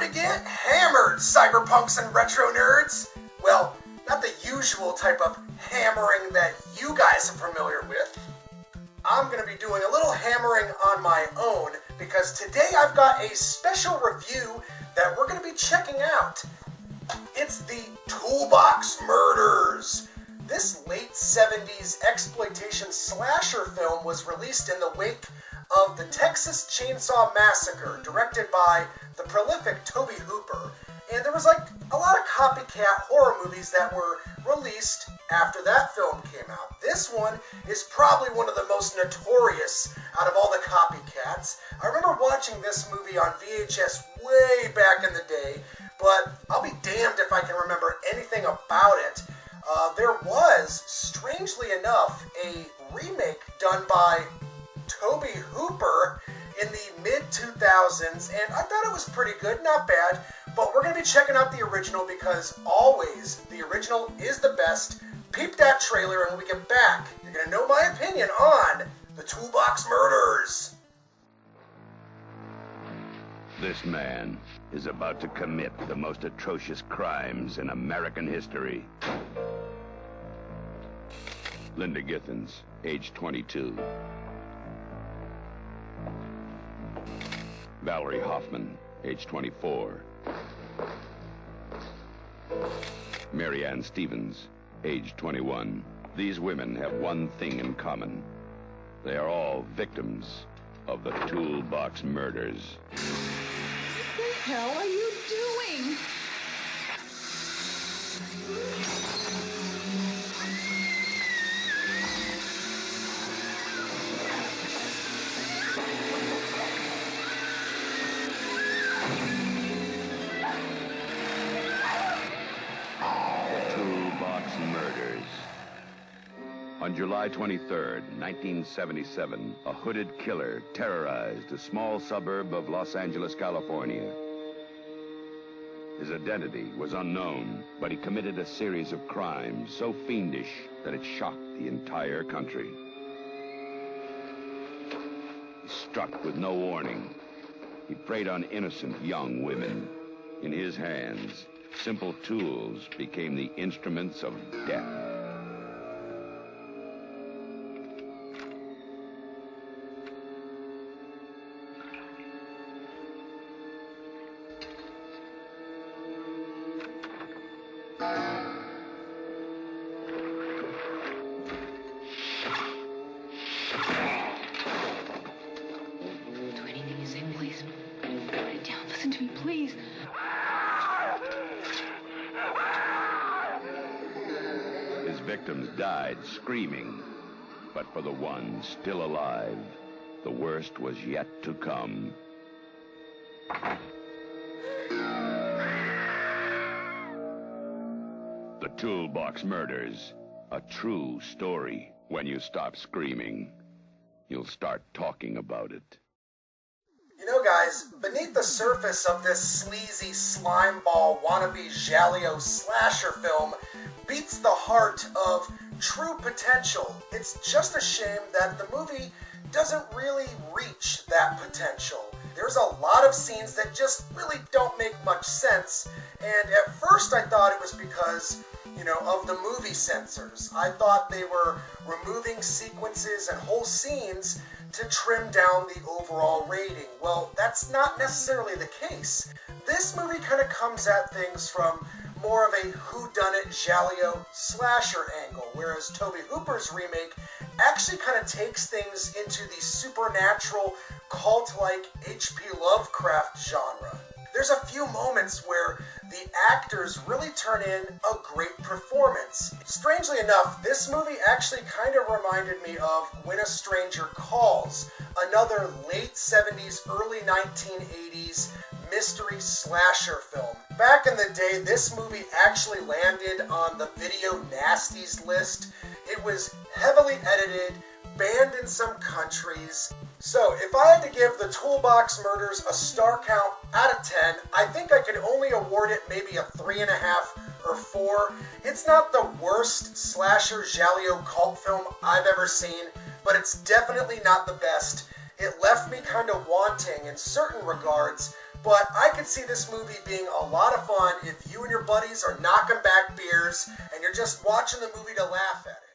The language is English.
to get hammered, cyberpunks and retro nerds. Well, not the usual type of hammering that you guys are familiar with. I'm going to be doing a little hammering on my own because today I've got a special review that we're going to be checking out. It's the Toolbox Murders. This late 70s exploitation slasher film was released in the wake of the Texas Chainsaw Massacre, directed by the prolific Tobe Hooper. And there was a lot of copycat horror movies that were released after that film came out. This one is probably one of the most notorious out of all the copycats. I remember watching this movie on VHS way back in the day, but I'll be damned if I can remember anything about it. There was, strangely enough, a remake done by Tobe Hooper in the mid-2000s, and I thought it was pretty good, not bad, but we're going to be checking out the original because always the original is the best. Peep that trailer, and when we get back, you're going to know my opinion on the Toolbox Murders. This man is about to commit the most atrocious crimes in American history. Linda Githens, age 22. Valerie Hoffman, age 24. Mary Ann Stevens, age 21. These women have one thing in common. They are all victims of the Toolbox Murders. What the hell are you doing? On July 23rd, 1977, a hooded killer terrorized a small suburb of Los Angeles, California. His identity was unknown, but he committed a series of crimes so fiendish that it shocked the entire country. He struck with no warning. He preyed on innocent young women. In his hands, simple tools became the instruments of death. Listen to me, please. His victims died screaming, but for the one still alive, the worst was yet to come. The Toolbox Murders, a true story. When you stop screaming, you'll start talking about it. You know, guys, beneath the surface of this sleazy slimeball wannabe Jaleo slasher film beats the heart of true potential. It's just a shame that the movie doesn't really reach that potential. There's a lot of scenes that just really don't make much sense, and at first I thought it was because, of the movie censors. I thought they were removing sequences and whole scenes to trim down the overall rating. Well, that's not necessarily the case. This movie kind of comes at things from more of a whodunit Jaleo slasher angle, whereas Tobe Hooper's remake actually kind of takes things into the supernatural, cult-like H.P. Lovecraft genre. There's a few moments where the actors really turn in a great performance. Strangely enough, this movie actually kind of reminded me of When a Stranger Calls, another late 70s, early 1980s mystery slasher film. Back in the day, this movie actually landed on the Video Nasties list. It was heavily edited, banned in some countries. So, if I had to give the Toolbox Murders a star count out of 10, I think I could only award it maybe a 3.5 or 4. It's not the worst slasher Jaleo cult film I've ever seen, but it's definitely not the best. It left me kind of wanting in certain regards, But I could see this movie being a lot of fun if you and your buddies are knocking back beers and you're just watching the movie to laugh at it.